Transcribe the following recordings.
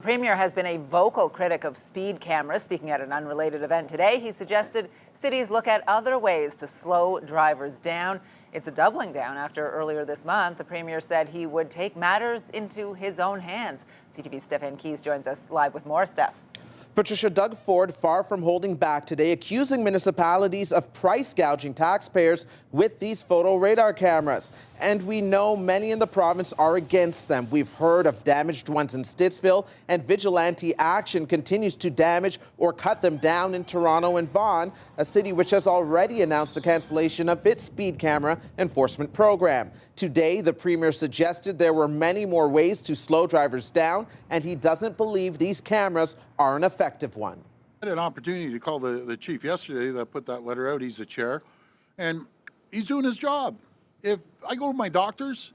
Premier has been a vocal critic of speed cameras. Speaking at an unrelated event today, he suggested cities look at other ways to slow drivers down. It's a doubling down after earlier this month, the Premier said he would take matters into his own hands. CTV's Stefan joins us live with more. Steph. Patricia, Doug Ford, far from holding back today, accusing municipalities of price gouging taxpayers with these photo radar cameras. And we know many in the province are against them. We've heard of damaged ones in Stittsville, and vigilante action continues to damage or cut them down in Toronto and Vaughan, a city which has already announced the cancellation of its speed camera enforcement program. Today, the Premier suggested there were many more ways to slow drivers down, and he doesn't believe these cameras are an effective one. I had an opportunity to call the chief yesterday that put that letter out. He's the chair, and he's doing his job. If I go to my doctor's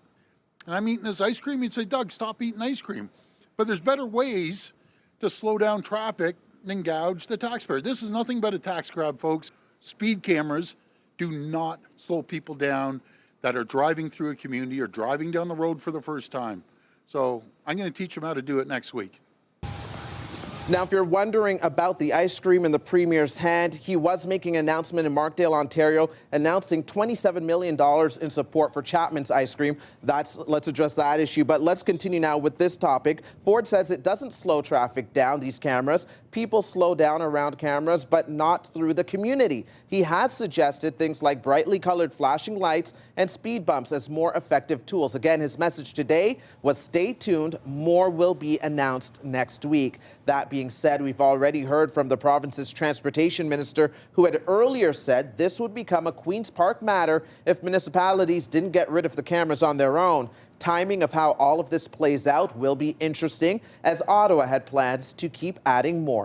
and I'm eating this ice cream, he'd say, Doug, stop eating ice cream. But there's better ways to slow down traffic than gouge the taxpayer. This is nothing but a tax grab, folks. Speed cameras do not slow people down that are driving through a community or driving down the road for the first time. So I'm going to teach them how to do it next week. Now, if you're wondering about the ice cream in the Premier's hand, he was making an announcement in Markdale, Ontario, announcing $27 million in support for Chapman's ice cream. Let's address that issue. But let's continue now with this topic. Ford says it doesn't slow traffic down, these cameras. People slow down around cameras, but not through the community. He has suggested things like brightly colored flashing lights and speed bumps as more effective tools. Again, his message today was stay tuned. More will be announced next week. That being said, we've already heard from the province's transportation minister, who had earlier said this would become a Queen's Park matter if municipalities didn't get rid of the cameras on their own. Timing of how all of this plays out will be interesting, as Ottawa had plans to keep adding more.